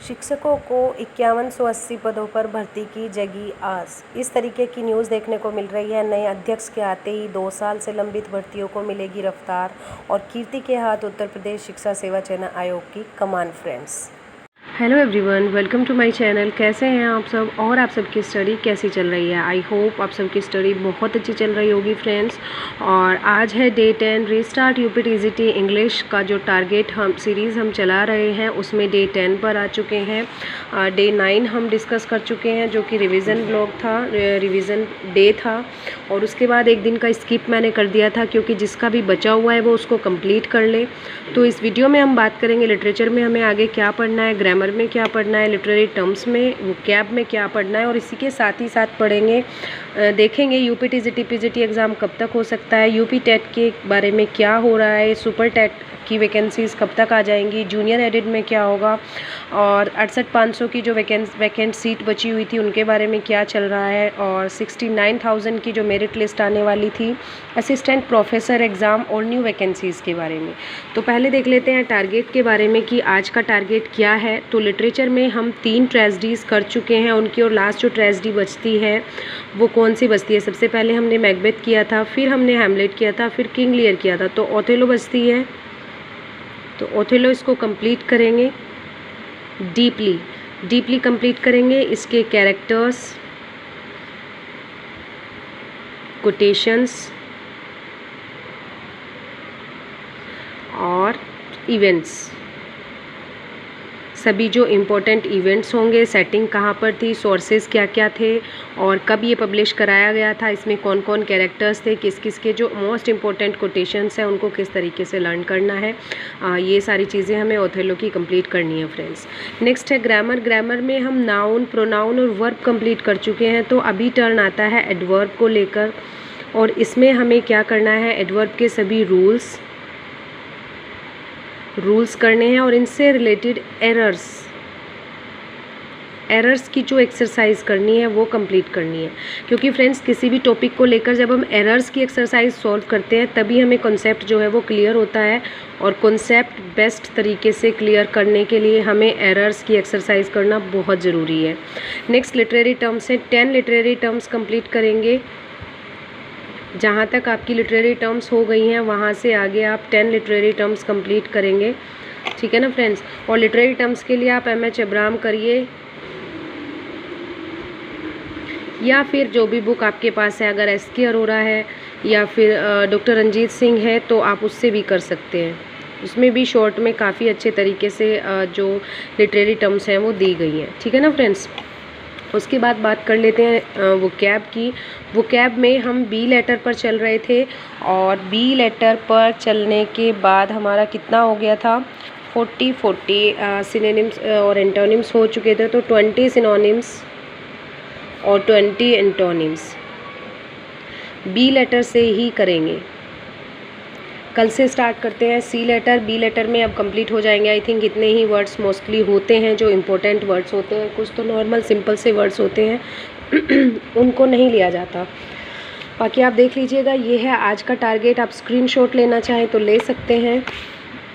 शिक्षकों को 5180 पदों पर भर्ती की जगी आस। इस तरीके की न्यूज़ देखने को मिल रही है। नए अध्यक्ष के आते ही 2 साल से लंबित भर्तियों को मिलेगी रफ्तार और कीर्ति के हाथ उत्तर प्रदेश शिक्षा सेवा चयन आयोग की कमान। Friends, hello everyone, welcome to my channel. कैसे हैं आप सब और आप सबकी स्टडी कैसी चल रही है? आई होप आप सबकी स्टडी बहुत अच्छी चल रही होगी फ्रेंड्स। और आज है day 10 restart UP TGT English का जो टारगेट हम सीरीज़ हम चला रहे हैं उसमें डे 10 पर आ चुके हैं। डे 9 हम डिस्कस कर चुके हैं जो कि रिवीजन ब्लॉग था, रिवीजन डे था। और उसके बाद एक दिन का स्किप मैंने कर दिया था क्योंकि जिसका भी बचा हुआ है वो उसको कंप्लीट कर ले। तो इस वीडियो में हम बात करेंगे लिटरेचर में हमें आगे क्या पढ़ना है, ग्रामर में क्या पढ़ना है, लिटरेरी टर्म्स में, वोकैब में क्या पढ़ना है, और इसी के साथ ही साथ पढ़ेंगे देखेंगे यूपी टीजीटी पीजीटी एग्ज़ाम कब तक हो सकता है, यूपी टेट के बारे में क्या हो रहा है, सुपर टेट की वैकेंसीज़ कब तक आ जाएंगी, जूनियर एडिड में क्या होगा, और 68,500 की जो वैकेंट सीट बची हुई थी उनके बारे में क्या चल रहा है, और 69,000 की जो मेरिट लिस्ट आने वाली थी असिस्टेंट प्रोफेसर एग्ज़ाम और न्यू वैकेंसीज़ के बारे में। तो पहले देख लेते हैं टारगेट के बारे में कि आज का टारगेट क्या है। तो लिटरेचर में हम 3 ट्रेजेडीज़ कर चुके हैं उनकी, और लास्ट जो ट्रेजेडी बचती है वो कौन सी बचती है? सबसे पहले हमने मैकबेथ किया था, फिर हमने हैमलेट किया था, फिर किंग लियर किया था, तो ओथेलो बचती है। तो ओथेलो इसको कंप्लीट करेंगे, डीपली कंप्लीट करेंगे। इसके कैरेक्टर्स, कोटेशंस और इवेंट्स, सभी जो इम्पोर्टेंट इवेंट्स होंगे, सेटिंग कहाँ पर थी, सोर्सेज क्या क्या थे और कब ये पब्लिश कराया गया था, इसमें कौन कौन कैरेक्टर्स थे, किस किस के जो मोस्ट इम्पोर्टेंट कोटेशंस हैं उनको किस तरीके से लर्न करना है, ये सारी चीज़ें हमें ओथेलो की कंप्लीट करनी है फ्रेंड्स। नेक्स्ट है ग्रामर। ग्रामर में हम नाउन, प्रोनाउन और वर्ब कंप्लीट कर चुके हैं। तो अभी टर्न आता है एडवर्ब को लेकर, और इसमें हमें क्या करना है, एडवर्ब के सभी रूल्स करने हैं और इनसे रिलेटेड एरर्स की जो एक्सरसाइज करनी है वो कंप्लीट करनी है। क्योंकि फ्रेंड्स किसी भी टॉपिक को लेकर जब हम एरर्स की एक्सरसाइज सॉल्व करते हैं तभी हमें कॉन्सेप्ट जो है वो क्लियर होता है, और कॉन्सेप्ट बेस्ट तरीके से क्लियर करने के लिए हमें एरर्स की एक्सरसाइज करना बहुत ज़रूरी है। नेक्स्ट लिटरेरी टर्म्स है, 10 लिटरेरी टर्म्स कंप्लीट करेंगे। जहाँ तक आपकी लिटरेरी टर्म्स हो गई हैं वहाँ से आगे आप 10 लिटरेरी टर्म्स कंप्लीट करेंगे, ठीक है ना फ्रेंड्स। और लिटरेरी टर्म्स के लिए आप MH अब्राहम करिए या फिर जो भी बुक आपके पास है, अगर SK अरोरा है या फिर डॉक्टर रंजीत सिंह है तो आप उससे भी कर सकते हैं। उसमें भी शॉर्ट में काफ़ी अच्छे तरीके से जो लिटरेरी टर्म्स हैं वो दी गई हैं, ठीक है ना फ्रेंड्स। उसके बाद बात कर लेते हैं वोकैब की। वोकैब में हम बी लेटर पर चल रहे थे, और बी लेटर पर चलने के बाद हमारा कितना हो गया था, 40 सिनोनिम्स और एंटोनिम्स हो चुके थे। तो 20 सिनोनिम्स और 20 एंटोनिम्स बी लेटर से ही करेंगे। कल से स्टार्ट करते हैं सी लेटर। बी लेटर में अब कंप्लीट हो जाएंगे। आई थिंक इतने ही वर्ड्स मोस्टली होते हैं जो इम्पोर्टेंट वर्ड्स होते हैं, कुछ तो नॉर्मल सिंपल से वर्ड्स होते हैं उनको नहीं लिया जाता। बाकी आप देख लीजिएगा, ये है आज का टारगेट। आप स्क्रीनशॉट लेना चाहें तो ले सकते हैं,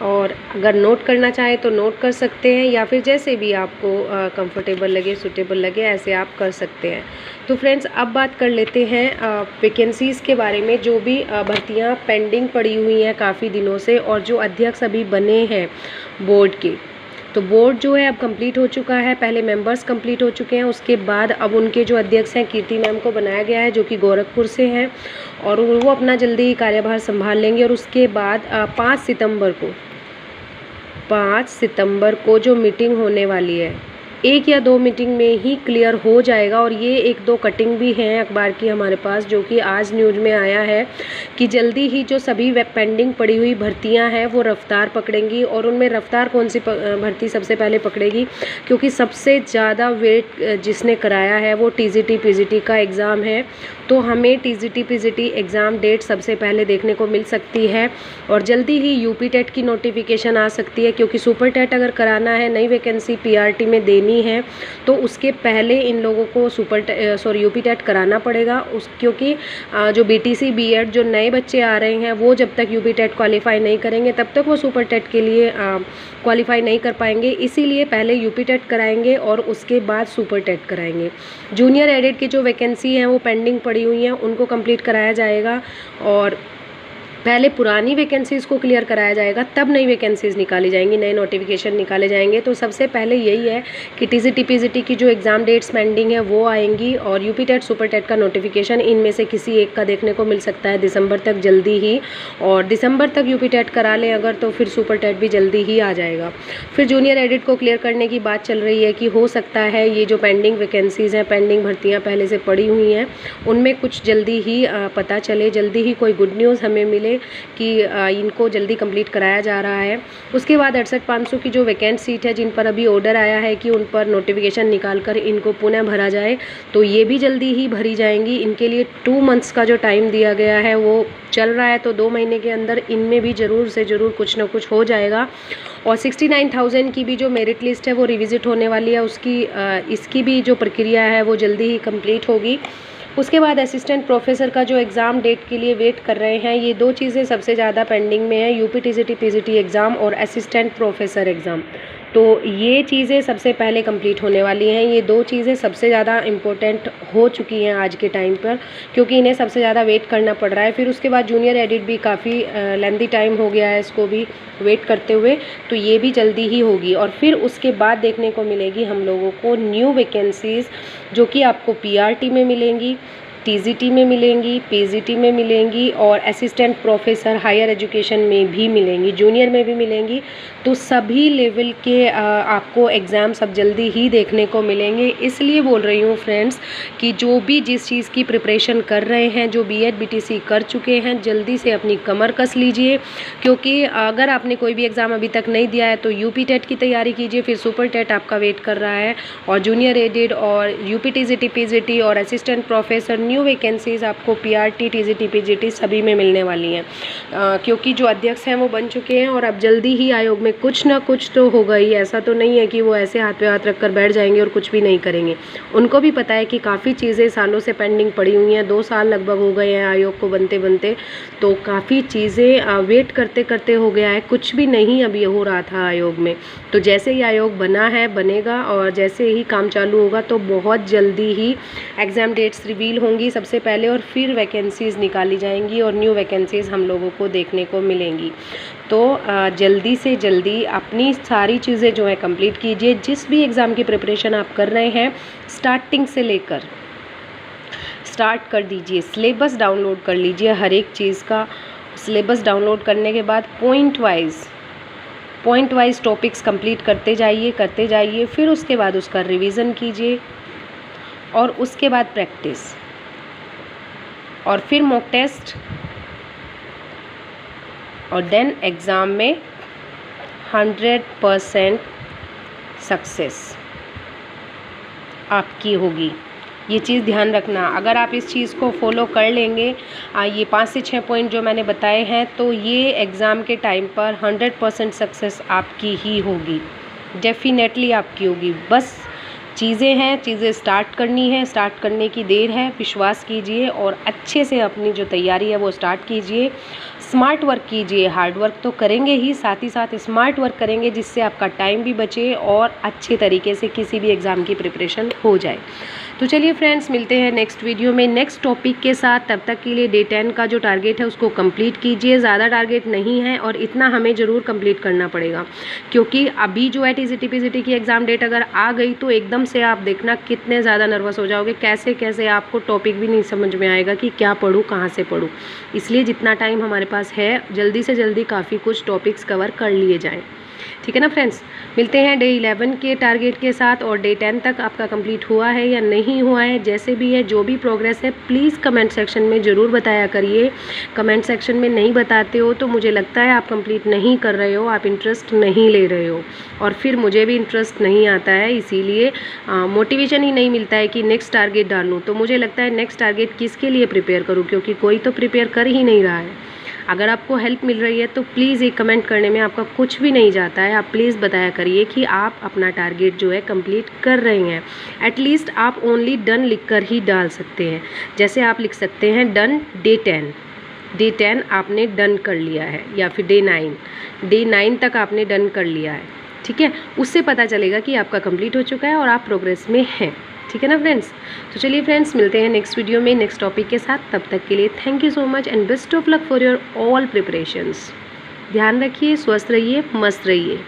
और अगर नोट करना चाहें तो नोट कर सकते हैं, या फिर जैसे भी आपको कंफर्टेबल लगे, सूटेबल लगे, ऐसे आप कर सकते हैं। तो फ्रेंड्स अब बात कर लेते हैं वैकेंसीज़ के बारे में। जो भी भर्तियां पेंडिंग पड़ी हुई हैं काफ़ी दिनों से, और जो अध्यक्ष अभी बने हैं बोर्ड के, तो बोर्ड जो है अब कंप्लीट हो चुका है। पहले मेंबर्स कंप्लीट हो चुके हैं, उसके बाद अब उनके जो अध्यक्ष हैं कीर्ति मैम को बनाया गया है जो कि गोरखपुर से हैं, और वो अपना जल्दी ही कार्यभार संभाल लेंगे। और उसके बाद 5 सितंबर को जो मीटिंग होने वाली है, 1 या 2 मीटिंग में ही क्लियर हो जाएगा। और ये 1-2 कटिंग भी हैं अखबार की हमारे पास, जो कि आज न्यूज़ में आया है कि जल्दी ही जो सभी पेंडिंग पड़ी हुई भर्तियां हैं वो रफ्तार पकड़ेंगी। और उनमें रफ्तार कौन सी भर्ती सबसे पहले पकड़ेगी, क्योंकि सबसे ज़्यादा वेट जिसने कराया है वो टीजीटी पीजीटी का एग्ज़ाम है। तो हमें टीजीटी पीजीटी एग्ज़ाम डेट सबसे पहले देखने को मिल सकती है, और जल्दी ही यूपी टेट की नोटिफिकेशन आ सकती है, क्योंकि सुपर टेट अगर कराना है, नई वैकेंसी पीआरटी में देनी करनी है तो उसके पहले इन लोगों को यूपी टेट कराना पड़ेगा। क्योंकि जो बीटीसी बीएड जो नए बच्चे आ रहे हैं वो जब तक यूपी टेट क्वालिफाई नहीं करेंगे तब तक वो सुपर टेट के लिए क्वालिफाई नहीं कर पाएंगे। इसीलिए पहले यूपी टेट कराएंगे और उसके बाद सुपर टेट कराएंगे। जूनियर एडेड की जो वैकेंसी हैं वो पेंडिंग पड़ी हुई हैं, उनको कंप्लीट कराया जाएगा और पहले पुरानी वैकेंसीज़ को क्लियर कराया जाएगा, तब नई वैकेंसीज़ निकाली जाएंगी, नए नोटिफिकेशन निकाले जाएंगे। तो सबसे पहले यही है कि टीजीटी पीजीटी की जो एग्ज़ाम डेट्स पेंडिंग है वो आएंगी और यूपी टेट सुपर टेट का नोटिफिकेशन इनमें से किसी एक का देखने को मिल सकता है दिसंबर तक जल्दी ही। और दिसंबर तक यूपी टेट करा लें अगर तो फिर सुपर टेट भी जल्दी ही आ जाएगा। फिर जूनियर एडिट को क्लियर करने की बात चल रही है कि हो सकता है ये जो पेंडिंग वैकेंसीज़ हैं, पेंडिंग भर्तियाँ पहले से पड़ी हुई हैं, उनमें कुछ जल्दी ही पता चले, जल्दी ही कोई गुड न्यूज़ हमें मिले कि इनको जल्दी कंप्लीट कराया जा रहा है। उसके बाद 68,500 की जो वैकेंट सीट है जिन पर अभी ऑर्डर आया है कि उन पर नोटिफिकेशन निकालकर इनको पुनः भरा जाए, तो ये भी जल्दी ही भरी जाएंगी। इनके लिए 2 मंथ्स का जो टाइम दिया गया है वो चल रहा है, तो 2 महीने के अंदर इनमें भी ज़रूर से ज़रूर कुछ ना कुछ हो जाएगा। और 69,000 की भी जो मेरिट लिस्ट है वो रिविज़िट होने वाली है, इसकी भी जो प्रक्रिया है वो जल्दी ही कंप्लीट होगी। उसके बाद असिस्टेंट प्रोफेसर का जो एग्ज़ाम डेट के लिए वेट कर रहे हैं, ये 2 चीज़ें सबसे ज़्यादा पेंडिंग में है, यूपी टीजीटी पीजीटी एग्ज़ाम और असिस्टेंट प्रोफेसर एग्ज़ाम। तो ये चीज़ें सबसे पहले कंप्लीट होने वाली हैं। ये 2 चीज़ें सबसे ज़्यादा इम्पोर्टेंट हो चुकी हैं आज के टाइम पर, क्योंकि इन्हें सबसे ज़्यादा वेट करना पड़ रहा है। फिर उसके बाद जूनियर एडिट भी काफ़ी लेंथी टाइम हो गया है इसको भी वेट करते हुए, तो ये भी जल्दी ही होगी। और फिर उसके बाद देखने को मिलेगी हम लोगों को न्यू वैकेंसीज़, जो कि आपको पीआरटी में मिलेंगी, टीजीटी में मिलेंगी, पीजीटी में मिलेंगी और असिस्टेंट प्रोफेसर हायर एजुकेशन में भी मिलेंगी, जूनियर में भी मिलेंगी। तो सभी लेवल के आपको एग्ज़ाम सब जल्दी ही देखने को मिलेंगे। इसलिए बोल रही हूँ फ्रेंड्स कि जो भी जिस चीज़ की प्रिपरेशन कर रहे हैं, जो बीएड बीटीसी कर चुके हैं, जल्दी से अपनी कमर कस लीजिए। क्योंकि अगर आपने कोई भी एग्ज़ाम अभी तक नहीं दिया है तो यूपी टेट की तैयारी कीजिए, फिर सुपर टेट आपका वेट कर रहा है और जूनियर एडेड और यूपी टीजीटी पीजीटी और असिस्टेंट प्रोफेसर न्यू वैकेंसीज़ आपको पीआरटी टीजीटी पीजीटी सभी में मिलने वाली हैं। क्योंकि जो अध्यक्ष हैं वो बन चुके हैं और अब जल्दी ही आयोग में कुछ ना कुछ तो होगा ही। ऐसा तो नहीं है कि वो ऐसे हाथ पे हाथ रख कर बैठ जाएंगे और कुछ भी नहीं करेंगे। उनको भी पता है कि काफ़ी चीज़ें सालों से पेंडिंग पड़ी हुई हैं, 2 साल लगभग हो गए हैं आयोग को बनते बनते, तो काफ़ी चीज़ें वेट करते करते हो गया है, कुछ भी नहीं अभी हो रहा था आयोग में। तो जैसे ही आयोग बना है, बनेगा और जैसे ही काम चालू होगा तो बहुत जल्दी ही एग्ज़ाम डेट्स रिवील होंगी सबसे पहले और फिर वैकेंसीज़ निकाली जाएंगी और न्यू वैकेंसीज़ हम लोगों को देखने को मिलेंगी। तो जल्दी से जल्दी अपनी सारी चीज़ें जो है कंप्लीट कीजिए। जिस भी एग्ज़ाम की प्रिपरेशन आप कर रहे हैं, स्टार्टिंग से लेकर स्टार्ट कर दीजिए, सिलेबस डाउनलोड कर लीजिए। हर एक चीज़ का सिलेबस डाउनलोड करने के बाद पॉइंट वाइज टॉपिक्स कंप्लीट करते जाइए। फिर उसके बाद उसका रिवीजन कीजिए और उसके बाद प्रैक्टिस और फिर मॉक टेस्ट और देन एग्ज़ाम में 100% सक्सेस आपकी होगी। ये चीज़ ध्यान रखना। अगर आप इस चीज़ को फॉलो कर लेंगे, ये 5 से 6 पॉइंट जो मैंने बताए हैं, तो ये एग्ज़ाम के टाइम पर 100% सक्सेस आपकी ही होगी, डेफिनेटली आपकी होगी। बस चीज़ें हैं, चीज़ें स्टार्ट करनी है, स्टार्ट करने की देर है। विश्वास कीजिए और अच्छे से अपनी जो तैयारी है वो स्टार्ट कीजिए। स्मार्ट वर्क कीजिए, हार्ड वर्क तो करेंगे ही, साथ ही साथ स्मार्ट वर्क करेंगे जिससे आपका टाइम भी बचे और अच्छे तरीके से किसी भी एग्ज़ाम की प्रिपरेशन हो जाए। तो चलिए फ्रेंड्स, मिलते हैं नेक्स्ट वीडियो में नेक्स्ट टॉपिक के साथ। तब तक के लिए डे 10 का जो टारगेट है उसको कंप्लीट कीजिए। ज़्यादा टारगेट नहीं है और इतना हमें ज़रूर कंप्लीट करना पड़ेगा, क्योंकि अभी जो है टीजीटी पीजीटी की एग्ज़ाम डेट अगर आ गई तो एकदम से आप देखना कितने ज़्यादा नर्वस हो जाओगे, कैसे आपको टॉपिक भी नहीं समझ में आएगा कि क्या पढूँ, कहाँ से पढूँ। इसलिए जितना टाइम हमारे पास है, जल्दी से जल्दी काफ़ी कुछ टॉपिक्स कवर कर लिए जाएँ। ठीक है ना फ्रेंड्स, मिलते हैं डे 11 के टारगेट के साथ। और डे 10 तक आपका कंप्लीट हुआ है या नहीं हुआ है, जैसे भी है, जो भी प्रोग्रेस है, प्लीज़ कमेंट सेक्शन में ज़रूर बताया करिए। कमेंट सेक्शन में नहीं बताते हो तो मुझे लगता है आप कंप्लीट नहीं कर रहे हो, आप इंटरेस्ट नहीं ले रहे हो और फिर मुझे भी इंटरेस्ट नहीं आता है। इसीलिए मोटिवेशन ही नहीं मिलता है कि नेक्स्ट टारगेट डालूँ। तो मुझे लगता है नेक्स्ट टारगेट किसके लिए प्रिपेयर करूँ, क्योंकि कोई तो प्रिपेयर कर ही नहीं रहा है। अगर आपको हेल्प मिल रही है तो प्लीज़ एक कमेंट करने में आपका कुछ भी नहीं जाता है। आप प्लीज़ बताया करिए कि आप अपना टारगेट जो है कंप्लीट कर रहे हैं। एटलीस्ट आप ओनली डन लिख कर ही डाल सकते हैं। जैसे आप लिख सकते हैं डन डे 10 आपने डन कर लिया है, या फिर डे 9 तक आपने डन कर लिया है। ठीक है, उससे पता चलेगा कि आपका कंप्लीट हो चुका है और आप प्रोग्रेस में हैं। ठीक है ना फ्रेंड्स। तो चलिए फ्रेंड्स, मिलते हैं नेक्स्ट वीडियो में नेक्स्ट टॉपिक के साथ। तब तक के लिए thank you so much and best of luck for your all preparations. ध्यान रखिए, स्वस्थ रहिए, मस्त रहिए।